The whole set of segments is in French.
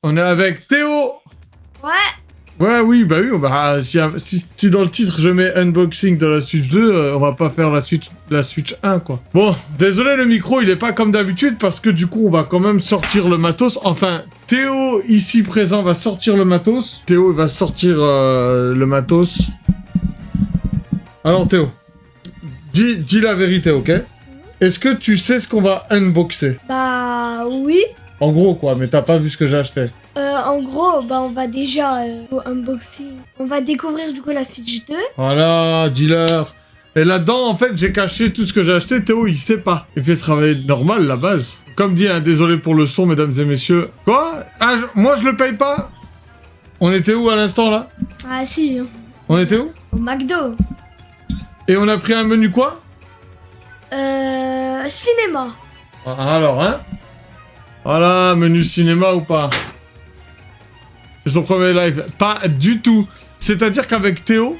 On est avec Théo. Ouais. Ouais, oui, bah oui, bah, si dans le titre je mets unboxing de la Switch 2, on va pas faire la Switch 1, quoi. Bon, désolé, le micro, il est pas comme d'habitude, parce que du coup, on va quand même sortir le matos. Enfin, Théo, ici présent, va sortir le matos. Théo, il va sortir le matos. Alors, Théo, dis la vérité, ok? Est-ce que tu sais ce qu'on va unboxer? Bah oui. En gros, quoi, mais t'as pas vu ce que j'ai acheté. En gros, bah on va déjà au unboxing. On va découvrir du coup la Switch 2. Voilà, dealer. Et là-dedans, en fait, j'ai caché tout ce que j'ai acheté. Théo, il sait pas. Il fait travailler normal, la base. Comme dit, hein, désolé pour le son, mesdames et messieurs. Quoi? Ah, moi, je le paye pas? On était où à l'instant, là? Ah si, On était où? au McDo. Et on a pris un menu quoi? Cinéma. Ah, alors, hein? Voilà, menu cinéma ou pas? C'est son premier live. Pas du tout. C'est-à-dire qu'avec Théo,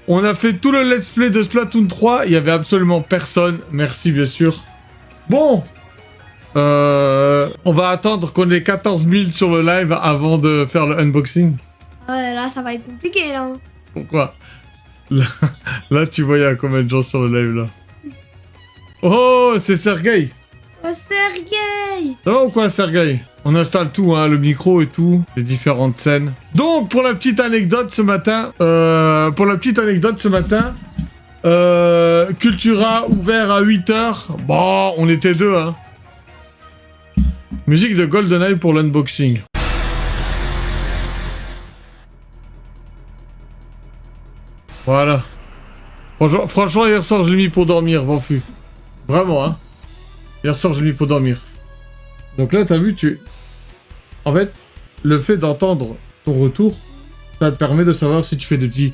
on a fait tout le let's play de Splatoon 3. Il y avait absolument personne. Merci, bien sûr. Bon. On va attendre qu'on ait 14 000 sur le live avant de faire le unboxing. Ouais, là ça va être compliqué là. Pourquoi? Là, tu vois, il y a combien de gens sur le live, là? Oh, c'est Sergueï. Oh Sergueï. Ça va ou quoi, Sergueï? On installe tout, hein, le micro et tout, les différentes scènes. Donc, pour la petite anecdote ce matin, Cultura ouvert à 8h. Bon, on était deux, hein. Musique de GoldenEye pour l'unboxing. Voilà. Franchement, hier soir, je l'ai mis pour dormir, Vanfu. Vraiment, hein. Hier soir, je l'ai mis pour dormir. Donc là, t'as vu, En fait, le fait d'entendre ton retour, ça te permet de savoir si tu fais des petits...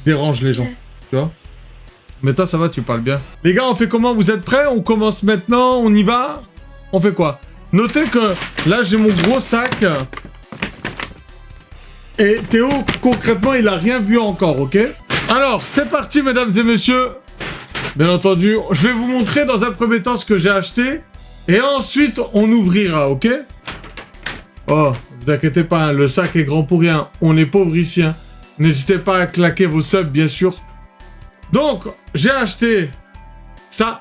dérange les gens, tu vois. Mais toi, ça va, tu parles bien. Les gars, on fait comment? Vous êtes prêts? On commence maintenant? On y va? On fait quoi? Notez que là, j'ai mon gros sac. Et Théo, concrètement, il a rien vu encore, ok? Alors, c'est parti, mesdames et messieurs. Bien entendu, je vais vous montrer dans un premier temps ce que j'ai acheté. Et ensuite, on ouvrira, ok? Oh, vous inquiétez pas, hein, le sac est grand pour rien. On est pauvres ici, hein. N'hésitez pas à claquer vos subs, bien sûr. Donc, j'ai acheté ça.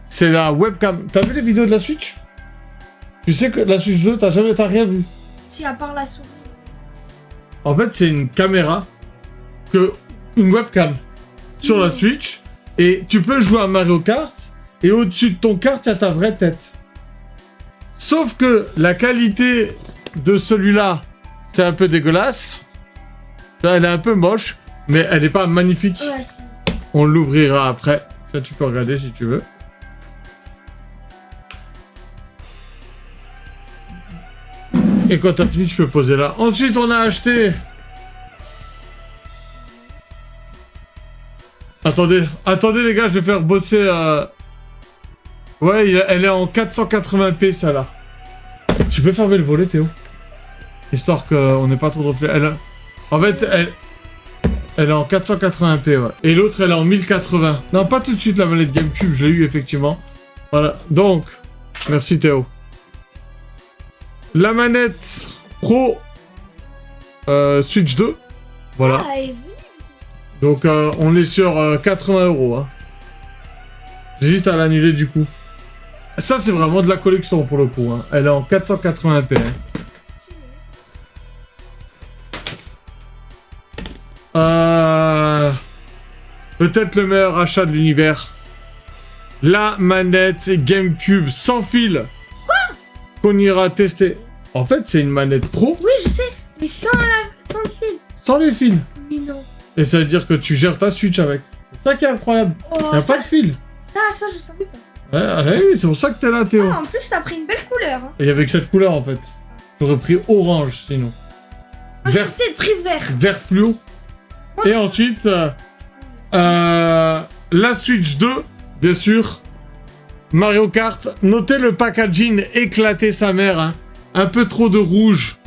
C'est la webcam. T'as vu les vidéos de la Switch? Tu sais que la Switch 2, t'as rien vu. Si à part la souris. En fait, c'est une caméra une webcam sur la Switch. Et tu peux jouer à Mario Kart. Et au-dessus de ton kart, il y a ta vraie tête. Sauf que la qualité de celui-là, c'est un peu dégueulasse. Elle est un peu moche, mais elle n'est pas magnifique. Ouais, si. On l'ouvrira après. Ça, tu peux regarder si tu veux. Et quand t'as fini, tu peux poser là. Ensuite, on a acheté... Attendez les gars, je vais faire bosser... Ouais, elle est en 480p, ça là. Tu peux fermer le volet, Théo? Histoire qu'on n'ait pas trop de reflets. En fait, elle est en 480p, ouais. Et l'autre, elle est en 1080. Non, pas tout de suite la manette GameCube, je l'ai eu effectivement. Voilà, donc, merci Théo. La manette Pro Switch 2. Voilà. Ah, et vous? Donc, on est sur 80 €. Hein. J'hésite à l'annuler du coup. Ça, c'est vraiment de la collection pour le coup. Hein. Elle est en 480p. Hein. Peut-être le meilleur achat de l'univers. La manette GameCube sans fil. Quoi? Qu'on ira tester. En fait, c'est une manette pro. Oui, je sais, mais sans le fil. Sans les fils. Mais non. Et ça veut dire que tu gères ta Switch avec. C'est ça qui est incroyable. Oh, Il n'y a pas de fil. Ça, je savais pas. Ouais, oui, c'est pour ça que t'es là, Théo. Ah, en plus, t'as pris une belle couleur. Hein. Et avec cette couleur, en fait. J'aurais pris orange, sinon. Moi, j'ai peut-être pris vert. Vert fluo. Et ensuite, la Switch 2, bien sûr. Mario Kart. Notez le packaging éclaté sa mère. Hein. Un peu trop de rouge.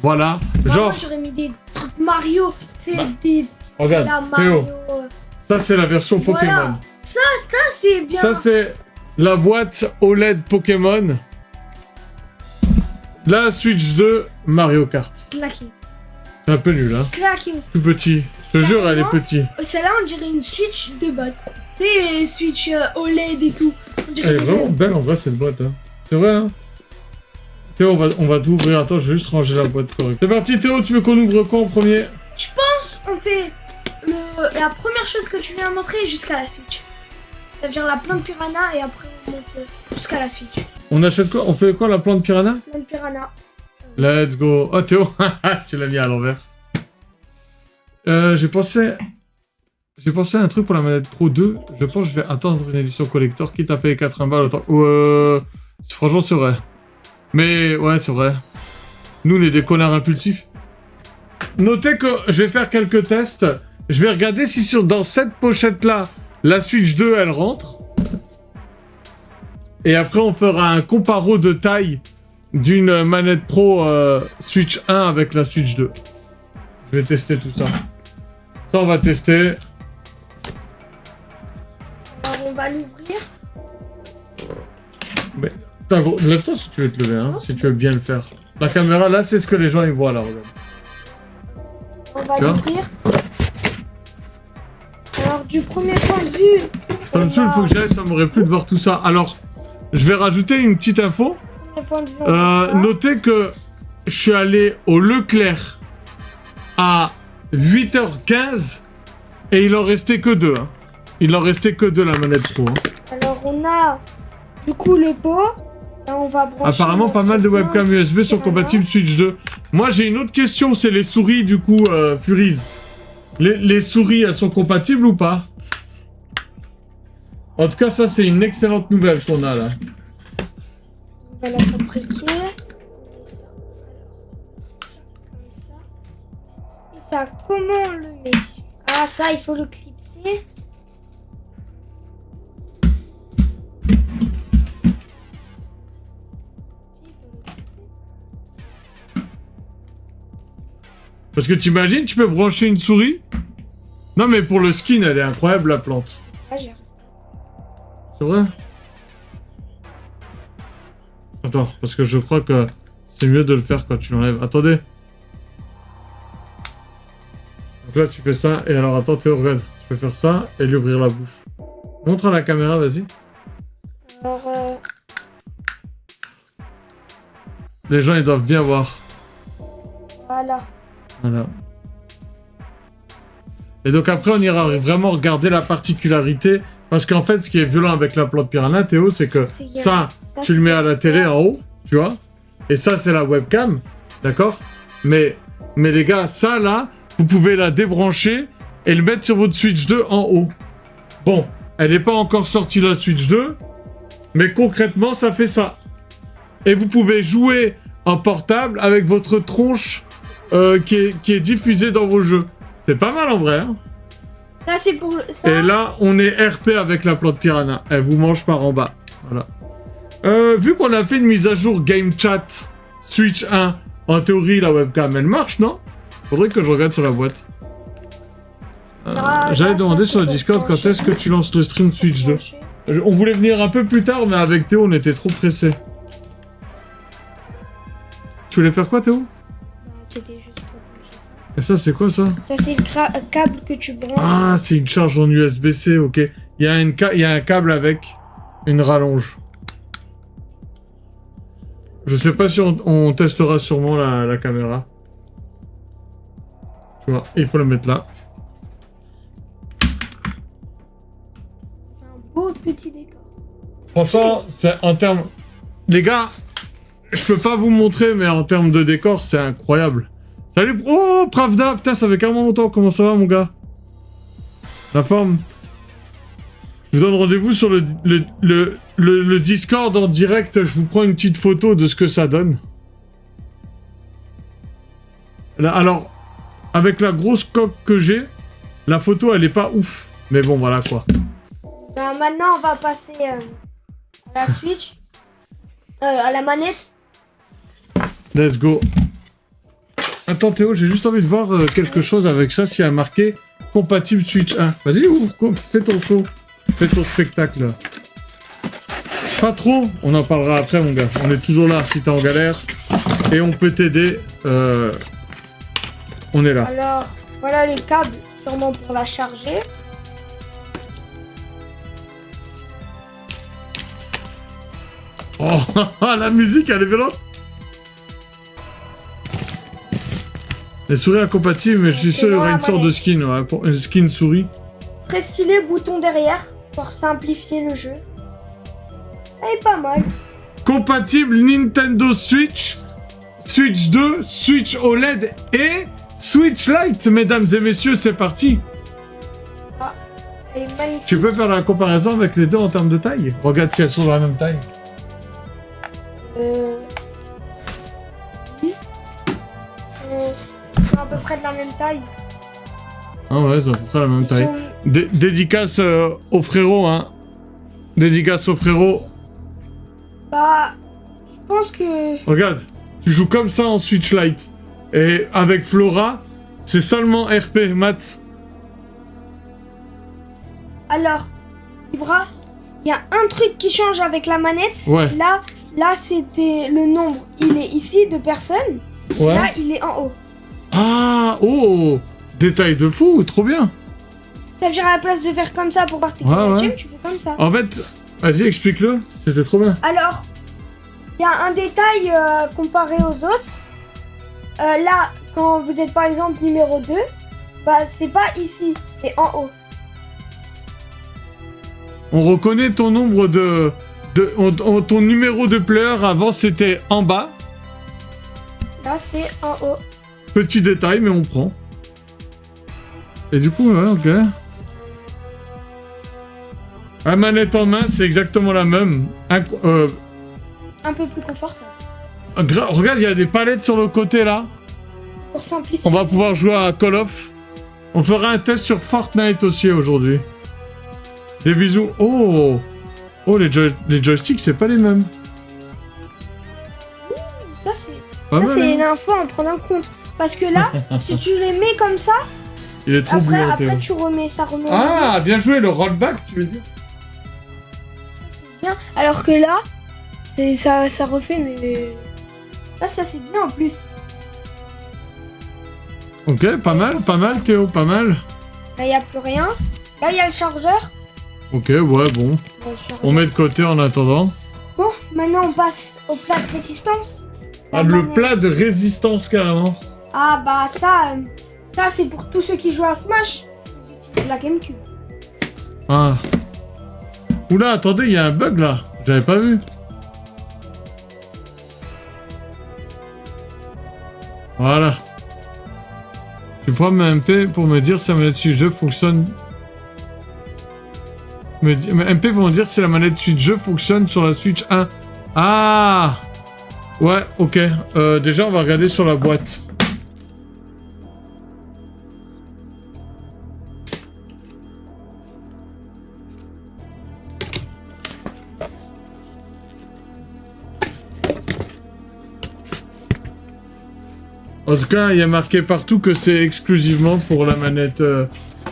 Voilà. Bah, genre... moi, j'aurais mis des trucs Mario. C'est des... Regarde, la Mario. Théo. Ça, c'est la version Pokémon. Voilà. Ça, c'est bien. Ça, c'est la boîte OLED Pokémon. La Switch 2, Mario Kart. Claqué. C'est un peu nul, hein. Claqué aussi. Tout petit. Je te jure, elle est Carrément. petite. Celle-là, on dirait une Switch de base. Tu sais, les Switch OLED et tout. On dirait Elle est des- vraiment belle en vrai, cette boîte. Hein. C'est vrai, hein. Théo, on va tout ouvrir. Attends, je vais juste ranger la boîte correcte. C'est parti, Théo, tu veux qu'on ouvre quoi en premier? Je pense on fait la première chose que tu viens de montrer jusqu'à la Switch. Ça veut dire la plante piranha et après on monte jusqu'à la Switch. On achète quoi? On fait quoi, la plante piranha? Plante piranha. Let's go. Oh, Théo, tu l'as mis à l'envers. J'ai pensé à un truc pour la manette Pro 2. Je pense que je vais attendre une édition collector, quitte à payer 80 balles autant. Franchement, c'est vrai. Mais ouais, c'est vrai. Nous, on est des connards impulsifs. Notez que je vais faire quelques tests. Je vais regarder si dans cette pochette-là, la Switch 2, elle rentre. Et après, on fera un comparo de taille d'une manette Pro Switch 1 avec la Switch 2. Je vais tester tout ça. Ça, on va tester. Alors on va l'ouvrir. Mais, putain, gros, lève-toi si tu veux te lever, hein, si tu veux bien le faire. La caméra, là, c'est ce que les gens ils voient, là, regarde. On va Tu vois l'ouvrir. Alors du premier point de vue. Ça me saoule, faut que j'aille, ça m'aurait plu de voir tout ça. Alors, je vais rajouter une petite info. Premier point de vue, on voit ça. Notez que je suis allé au Leclerc à 8h15 et il en restait que 2. Hein. Il en restait que 2 la manette Pro. Hein. Alors on a du coup le pot. Là on va brancher. Apparemment, pas mal de notre webcams plante USB sont piranha. compatibles Switch 2. Moi, j'ai une autre question, c'est les souris, du coup, Furies. Les souris, elles sont compatibles ou pas? En tout cas, ça, c'est une excellente nouvelle qu'on a, là. On va la fabriquer. Ça, comme ça. Et ça, comment on le met? Ah, ça, il faut le clipser. Parce que t'imagines, tu peux brancher une souris? Non, mais pour le skin, elle est incroyable, la plante. Ah, j'y arrive. C'est vrai? Attends, parce que je crois que c'est mieux de le faire quand tu l'enlèves. Attendez. Donc là, tu fais ça, et alors attends, Théo, regarde. Tu peux faire ça, et lui ouvrir la bouche. Montre à la caméra, vas-y. Alors, Les gens, ils doivent bien voir. voilà. Voilà. Et donc après, on ira vraiment regarder la particularité. Parce qu'en fait, ce qui est violent avec la plante piranha, Théo, c'est que C'est ça, ça, tu le c'est mets à la télé en haut, tu vois. Et ça, c'est la webcam, d'accord? Mais les gars, ça là, vous pouvez la débrancher et le mettre sur votre Switch 2 en haut. Bon, elle n'est pas encore sortie la Switch 2, mais concrètement, ça fait ça. Et vous pouvez jouer en portable avec votre tronche qui est diffusée dans vos jeux. C'est pas mal en vrai, hein? Ça, c'est pour le. Ça, Et là, on est RP avec la plante piranha. Elle vous mange par en bas. Voilà. Vu qu'on a fait une mise à jour Game Chat Switch 1, en théorie, la webcam, elle marche, non? Faudrait que je regarde sur la boîte. J'allais là, demander ça, sur le c'est Discord pour quand brancher. est-ce que tu lances le stream Switch 2. brancher. On voulait venir un peu plus tard, mais avec Théo, on était trop pressés. Tu voulais faire quoi, Théo? Bah, c'était juste pour brancher ça. Et ça, c'est quoi, ça? Ça, c'est le câble que tu branches. Ah, c'est une charge en USB-C, ok. Il y a un câble avec une rallonge. Je sais pas si on testera sûrement la caméra. Tu vois, il faut le mettre là. C'est un beau petit décor. Franchement, c'est en termes... Les gars, je peux pas vous montrer, mais en termes de décor, c'est incroyable. Salut... Oh, Pravda, putain, ça fait carrément longtemps. Comment ça va, mon gars? La forme? Je vous donne rendez-vous sur le Discord en direct. Je vous prends une petite photo de ce que ça donne. Là, alors, avec la grosse coque que j'ai, la photo, elle est pas ouf. Mais bon, voilà, quoi. Bah, maintenant, on va passer à la Switch. À la manette. Let's go. Attends, Théo, j'ai juste envie de voir quelque chose avec ça, s'il y a marqué compatible Switch 1. Vas-y, ouvre, fais ton show. Fais ton spectacle, là. Pas trop, on en parlera après, mon gars. On est toujours là, si t'es en galère. et on peut t'aider. On est là. Alors, voilà les câbles, sûrement pour la charger. Oh, la musique, elle est violente. Les souris incompatibles, mais je suis sûr qu'il y aura une sorte de skin, ouais, pour une skin souris. Très stylé, bouton derrière pour simplifier le jeu. Elle est pas mal. Compatible Nintendo Switch, Switch 2, Switch OLED et Switch Lite, mesdames et messieurs, c'est parti. Elle est magnifique. Tu peux faire la comparaison avec les deux en termes de taille? Regarde si elles sont de la même taille. Oui. Ils sont à peu près de la même taille. Ah ouais, c'est à peu près la même Ils taille. sont- Dédicace au frérot, hein. Dédicace au frérot. Bah, je pense que... Regarde, tu joues comme ça en Switch Lite. Et avec Flora, c'est seulement RP, maths. Alors, Ibra, il y a un truc qui change avec la manette. Ouais. Là c'était le nombre. Il est ici de personnes. Ouais. Là, il est en haut. Ah, oh, détail de fou, trop bien. Ça veut dire à la place de faire comme ça pour voir tes Ouais. gems, tu fais comme ça. En fait, vas-y, explique-le. C'était trop bien. Alors, il y a un détail comparé aux autres. Là, quand vous êtes par exemple numéro 2, bah c'est pas ici, c'est en haut. On reconnaît ton nombre ton numéro de player avant c'était en bas. Là, c'est en haut. Petit détail, mais on prend. Et du coup, ouais, ok. La manette en main, c'est exactement la même. Un peu plus confortable. Regarde, il y a des palettes sur le côté là. Pour simplifier. On va pouvoir jouer à Call of. On fera un test sur Fortnite aussi aujourd'hui. Des bisous. Oh, oh, les joysticks, c'est pas les mêmes. Ça, c'est Pas mal, hein. une info à prendre en compte. Parce que là, si tu les mets comme ça, Il est trop après, brillant, Théo. après tu remets, ça remet. Ah, bien joué, le rollback, tu veux dire? C'est bien. Alors que là, ça refait, mais. Là, ça c'est bien en plus. Ok, pas mal, Théo, pas mal. Là, il n'y a plus rien. Là, il y a le chargeur. Ok, ouais, bon. Le chargeur. On met de côté en attendant. Bon, maintenant on passe au plat de résistance. La Ah, le manette. plat de résistance, carrément. Ah, bah ça c'est pour tous ceux qui jouent à Smash. Ils utilisent la GameCube. Ah. Oula, attendez, il y a un bug là. J'avais pas vu. Voilà. Tu prends ma MP pour me dire si la manette Switch 2 fonctionne. MP pour me dire si la manette Switch 2 fonctionne sur la Switch 1. Ah. Ouais, ok. Déjà, on va regarder sur la boîte. En tout cas, il y a marqué partout que c'est exclusivement pour la manette,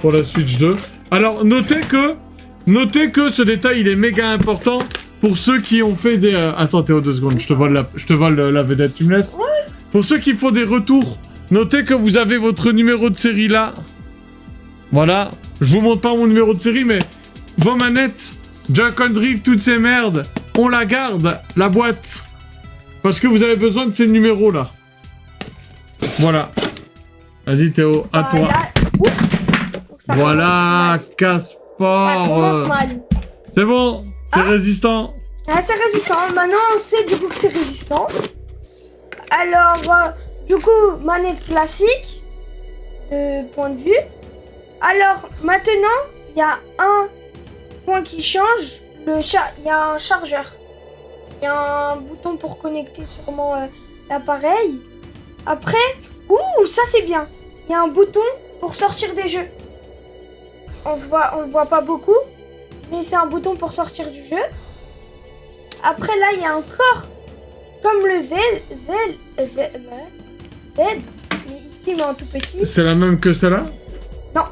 pour la Switch 2. Alors, notez que ce détail, il est méga important pour ceux qui ont fait des... Attends, Théo, 2 secondes, je te vole la vedette, tu me laisses? Ouais. Pour ceux qui font des retours, notez que vous avez votre numéro de série là. Voilà. Je vous montre pas mon numéro de série, mais vos manettes, Jack and Drift, toutes ces merdes, on la garde, la boîte. Parce que vous avez besoin de ces numéros là. Voilà. Vas-y Théo, à toi. Là, ouf. Ça Voilà, commence Caspar. mal. Ça commence mal. C'est bon, c'est résistant. Ah, c'est résistant. Maintenant, on sait du coup que c'est résistant. Alors, du coup, manette classique de point de vue. Alors, maintenant, il y a un point qui change. Il y a un chargeur. Il y a un bouton pour connecter sûrement l'appareil. Après, ça c'est bien. Il y a un bouton pour sortir des jeux. On le voit pas beaucoup, mais c'est un bouton pour sortir du jeu. Après là, il y a encore comme le Z, mais ici mais en tout petit. C'est la même que celle-là? Non.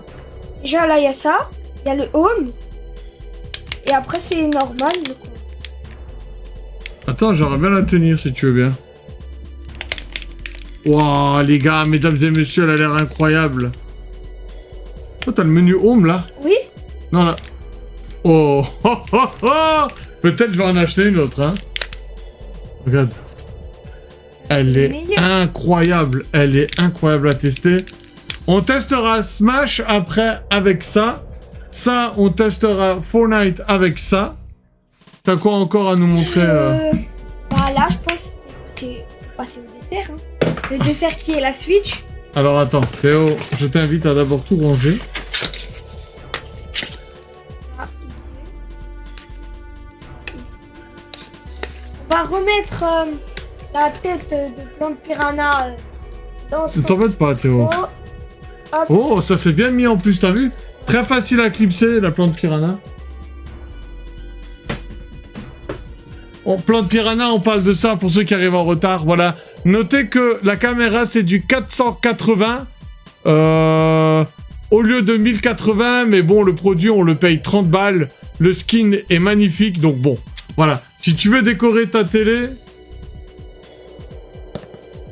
Déjà là, il y a ça, il y a le home. Et après c'est normal le coup. Attends, j'aurais bien la tenir si tu veux bien. Waouh, les gars, mesdames et messieurs, elle a l'air incroyable. Oh, t'as le menu home là? Oui. Non, là. Oh, oh, oh, oh. Peut-être je vais en acheter une autre, hein. Regarde. Elle C'est est meilleur. incroyable. Elle est incroyable à tester. On testera Smash après avec ça. Ça, on testera Fortnite avec ça. T'as quoi encore à nous montrer Bah là, je pense que c'est faut passer au dessert. Hein. Le dessert qui est la Switch. Alors attends, Théo, je t'invite à d'abord tout ranger. Ça, ici. Ça, ici. On va remettre la tête de plante piranha dans Ne son t'embête pas, Théo. pot. Hop. Oh, ça s'est bien mis en plus, t'as vu? Très facile à clipser, la plante piranha. Oh, plante piranha, on parle de ça pour ceux qui arrivent en retard, voilà. Notez que la caméra, c'est du 480 au lieu de 1080, mais bon, le produit, on le paye 30 balles. Le skin est magnifique, donc bon, voilà. Si tu veux décorer ta télé...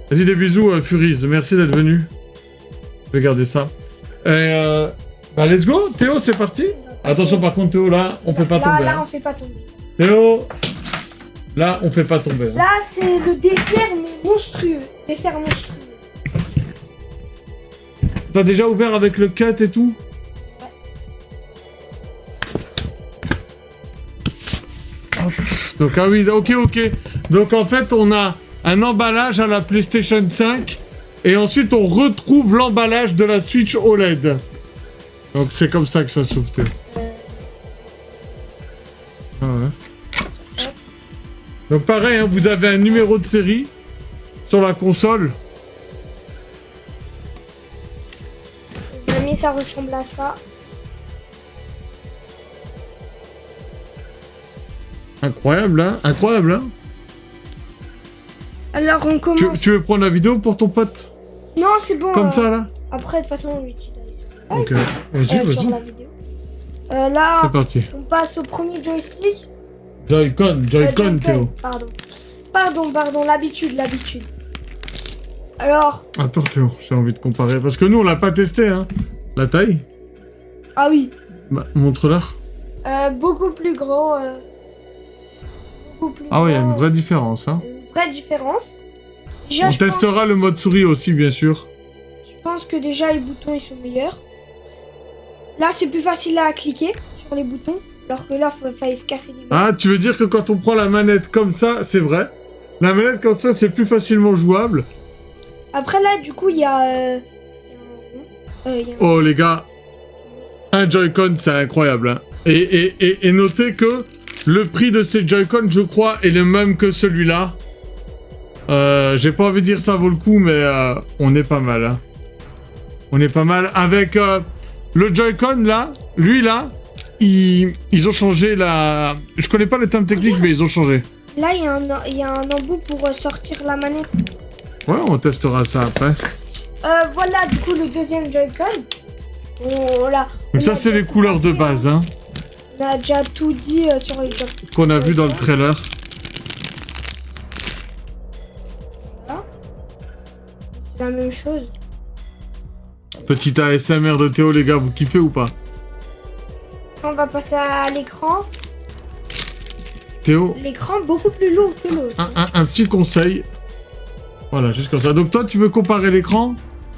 Vas-y, des bisous, Furiz, merci d'être venu. Je vais garder ça. Et bah, let's go, Théo, c'est parti. Attention, par contre, Théo, là, on fait pas tomber. Là, hein. on fait pas tomber. Théo, là, on fait pas tomber. hein. Là, c'est le dessert, mais monstrueux. Dessert monstrueux. T'as déjà ouvert avec le cut et tout? Hop. Donc, ah oui, ok. Donc, en fait, on a un emballage à la PlayStation 5 et ensuite, on retrouve l'emballage de la Switch OLED. Donc, c'est comme ça que ça s'ouvre, Théo. Ah ouais. Donc, pareil, hein, vous avez un numéro de série sur la console. Les amis, ça ressemble à ça. Incroyable, hein? Incroyable, hein? Alors, on commence. Tu veux prendre la vidéo pour ton pote? Non, c'est bon. Comme ça, là? Après, de toute façon, lui, tu dois aller sur le Ok. live, Vas-y, sur vas-y. la vidéo. Là, C'est parti. on passe au premier joystick. Joy-Con, Joy-Con, Théo. Pardon, l'habitude. Alors, Attends, Théo, j'ai envie de comparer. Parce que nous, on l'a pas testé, hein. La taille? ah oui, Bah, montre-la. beaucoup plus grand. Beaucoup plus Ah ouais, il y a grand, une vraie différence, hein. une vraie différence. Déjà, On je pense- testera le mode souris aussi, bien sûr. Je pense que déjà les boutons ils sont meilleurs. Là c'est plus facile à cliquer sur les boutons, alors que là fallait se casser les mains. Ah, tu veux dire que quand on prend la manette comme ça, c'est vrai. La manette comme ça, c'est plus facilement jouable. Après là du coup il y a un rond. Il y a un- Oh, les gars. Un Joy-Con, c'est incroyable, hein. Et notez que le prix de ces Joy-Con, je crois, est le même que celui-là. J'ai pas envie de dire ça vaut le coup, mais on est pas mal, hein. On est pas mal. Avec le Joy-Con, là, lui, là, ils ont changé la... Je connais pas les termes techniques, mais ils ont changé. Là il y a un embout pour sortir la manette. Ouais, on testera ça après. Voilà du coup le deuxième Joy-Con. Voilà. Donc ça, c'est les couleurs de base, hein, On a déjà tout dit sur les Joy-Con. qu'on a vu dans le trailer. C'est la même chose. Petit ASMR de Théo, les gars, vous kiffez ou pas? On va passer à l'écran. Théo, L'écran beaucoup plus lourd que l'autre. un petit conseil. Voilà, juste comme ça. Donc toi, tu veux comparer l'écran?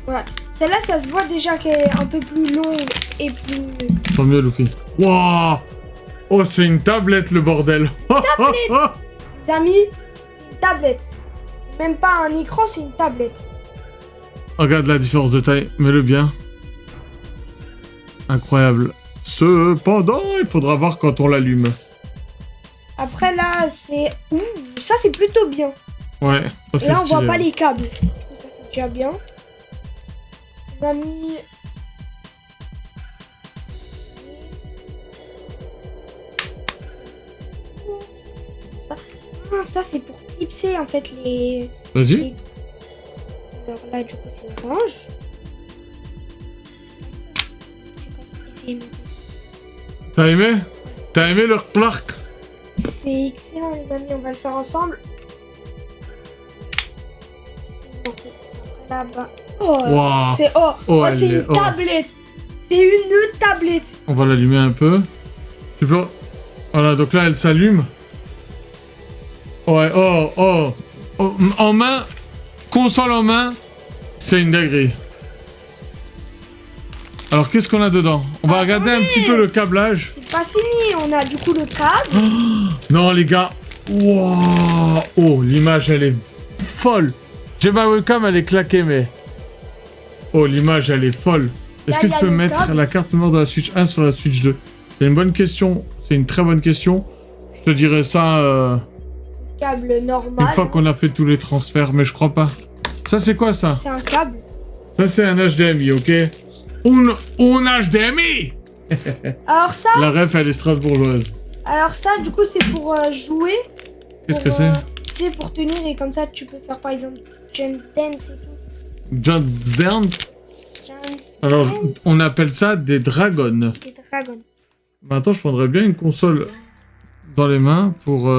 Ouais. Celle-là, ça se voit déjà qu'elle est un peu plus longue et plus... Tant mieux, Luffy. Waouh! Oh, c'est une tablette, le bordel. Les amis, c'est une tablette. C'est même pas un écran, c'est une tablette. Regarde la différence de taille. Mets-le bien. Incroyable. Cependant, il faudra voir quand on l'allume. Après là, c'est... Ouh, ça c'est plutôt bien. Ouais, ça c'est Là, on voit stylé. pas les câbles. Du coup, ça c'est déjà bien. Les amis... Ça c'est pour clipser en fait les... Vas-y. Alors là, du coup, c'est orange. C'est comme ça. Et c'est... T'as aimé? T'as aimé leur Clark? C'est excellent, les amis. On va le faire ensemble. C'est monté. Là-bas. Oh, Waouh. c'est elle est- une tablette. C'est une tablette. On va l'allumer un peu. Tu peux... Voilà, donc là, elle s'allume. Ouais, en main, console en main, c'est une dinguerie. Alors, qu'est-ce qu'on a dedans? On va regarder un petit peu le câblage. C'est pas fini. On a du coup le câble. Non, les gars. Wow. Oh, l'image, elle est folle. J'ai ma webcam, elle est claquée, mais... Oh, l'image, elle est folle. Est-ce Là, que y tu a peux le mettre câble. la carte mémoire de la Switch 1 sur la Switch 2? C'est une bonne question. C'est une très bonne question. Je te dirai ça Câble normal. une fois qu'on a fait tous les transferts, mais je crois pas. Ça, c'est quoi, ça? C'est un câble. Ça, c'est un HDMI, ok? Un HDMI! Alors ça, La ref, elle est strasbourgeoise. du coup, c'est pour jouer. Qu'est-ce Pour, que c'est? Tu sais, pour tenir et comme ça, tu peux faire par exemple Just Dance et tout. Just Dance? Just Alors, Dance. on appelle ça des dragons. Des dragons. Maintenant, je prendrais bien une console dans les mains pour...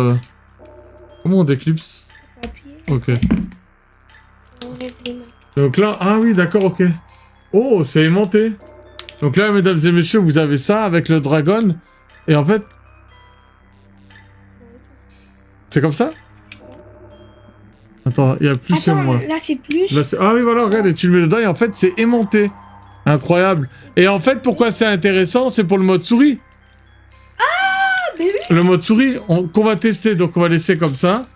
Comment on déclipse? Faut appuyer. Ok. Ça enlève les mains. Donc là, ah oui, d'accord, ok. Oh, c'est aimanté. Donc là, mesdames et messieurs, vous avez ça avec le dragon. Et en fait, c'est comme ça? Attends, il y a plus et Attends, moins. là c'est plus. Là, ah oui, voilà, regarde, et tu le mets dedans et en fait, c'est aimanté. Incroyable. Et en fait, pourquoi c'est intéressant? C'est pour le mode souris. Ah, mais oui. Le mode souris qu'on va tester, donc on va laisser comme ça.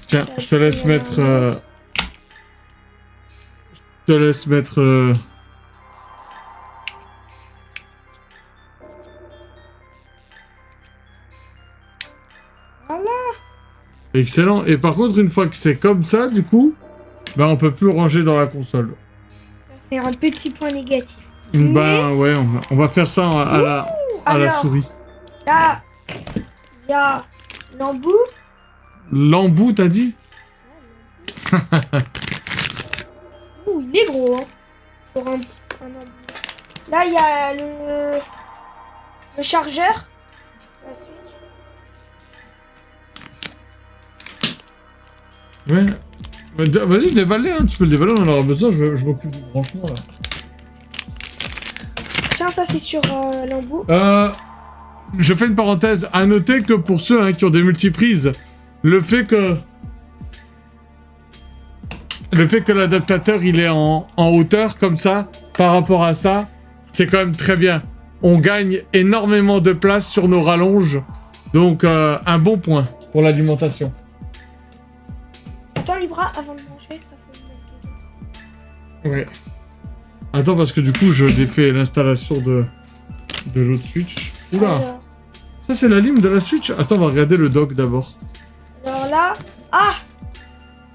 Tiens, je te laisse mettre... Je te laisse mettre... Voilà. Excellent. Et par contre, une fois que c'est comme ça, du coup, bah on peut plus ranger dans la console. Ça c'est un petit point négatif. Bah ouais, on va faire ça à la Alors, souris. là, il y a l'embout. L'embout, t'as dit? Ouh, il est gros, hein. Pour un embout. Là, il y a le chargeur. La Switch. Ouais. Bah, vas-y, déballe-les, hein. Tu peux le déballer, on en aura besoin. Je m'occupe du branchement, là. Tiens, ça c'est sur l'embout. Je fais une parenthèse. À noter que pour ceux qui ont des multiprises, le fait que l'adaptateur il est en hauteur comme ça, par rapport à ça, c'est quand même très bien. On gagne énormément de place sur nos rallonges. Donc un bon point pour l'alimentation. Attends, Libra, avant de manger, ça faut le mettre dedans. Ouais. Attends, parce que du coup, je défais l'installation de l'autre Switch. Oula. Alors, Ça, c'est la lime de la Switch. Attends, on va regarder le dock d'abord. alors là,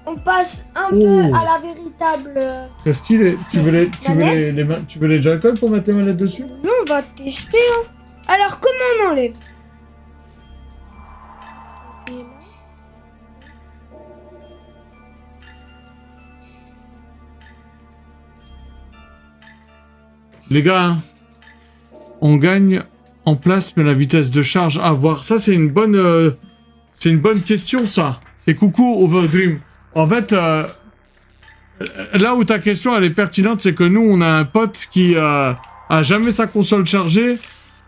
on passe un Oh. peu à la véritable. Très stylé. Tu veux les Manette. tu veux les Joy-Con pour mettre les manettes dessus? Nous, on va tester. Hein. Alors, comment on enlève? Les gars, hein, on gagne en place, mais la vitesse de charge à voir. Ça, c'est une bonne question, ça. Et coucou, Overdream. En fait, là où ta question, elle est pertinente, c'est que nous, on a un pote qui a jamais sa console chargée,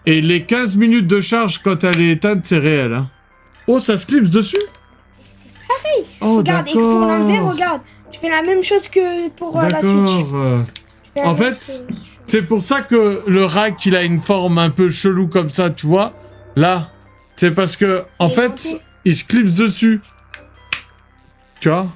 et les 15 minutes de charge, quand elle est éteinte, c'est réel. Hein. Oh, ça se clipse dessus? Pareil. Oh, Regarde, et pour l'enlever, d'accord. regarde. Tu fais la même chose que pour la Switch. D'accord. Tu fais la En même fait, chose. C'est pour ça que le rack, il a une forme un peu chelou comme ça, tu vois. Là, c'est parce que, en fait, aimanté. il se clipse dessus. Tu vois?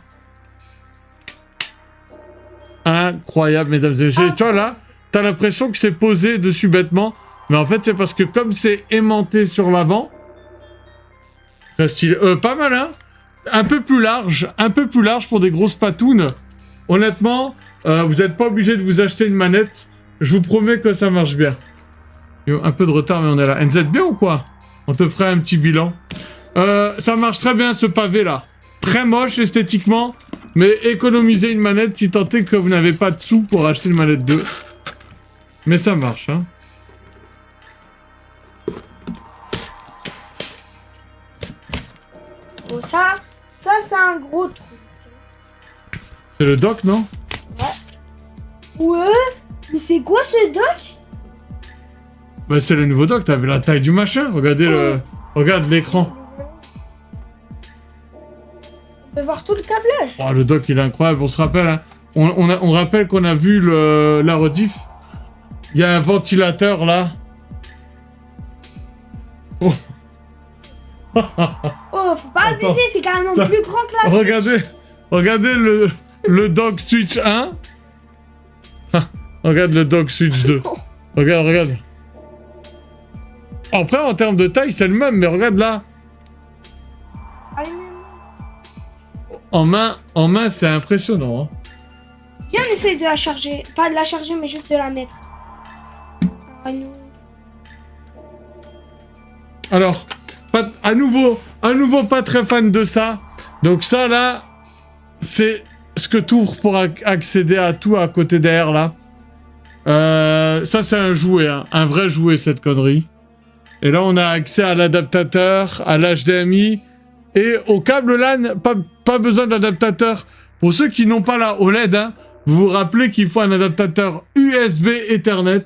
Incroyable, mesdames et messieurs. Ah. Tu vois, là, t'as l'impression que c'est posé dessus bêtement. Mais en fait, c'est parce que comme c'est aimanté sur l'avant, très stylé. Pas mal, hein? Un peu plus large pour des grosses patounes. Honnêtement, vous n'êtes pas obligé de vous acheter une manette. Je vous promets que ça marche bien. Yo, un peu de retard, mais on est là. NZ bien ou quoi? On te fera un petit bilan. Ça marche très bien, ce pavé-là. Très moche esthétiquement, mais économisez une manette si tant est que vous n'avez pas de sous pour acheter une manette 2. Mais ça marche, hein. Bon, ça c'est un gros truc. C'est le dock, non? Ouais. Ouais, mais c'est quoi ce dock? Bah c'est le nouveau dock, t'as vu la taille du machin? Regardez le... Regarde l'écran. On peut voir tout le câblage. Oh, le dock il est incroyable, on se rappelle, hein. On rappelle qu'on a vu la rediff. Il y a un ventilateur là. Oh. Oh, faut pas abuser, c'est carrément plus grand que la Switch. Regardez le dock Switch 1. Regarde le dock Switch 2. Regarde. Après, en termes de taille, c'est le même, mais regarde là. Allez, En main, c'est impressionnant. Hein. viens, on essaye de la charger. Pas de la charger, mais juste de la mettre. Alors, à nouveau, pas très fan de ça. Donc ça, là, c'est ce que tu ouvres pour accéder à tout à côté derrière, là. Ça, c'est un jouet, hein, un vrai jouet, cette connerie. Et là, on a accès à l'adaptateur, à l'HDMI et au câble LAN. Pas besoin d'adaptateur. Pour ceux qui n'ont pas la OLED, hein, vous vous rappelez qu'il faut un adaptateur USB Ethernet.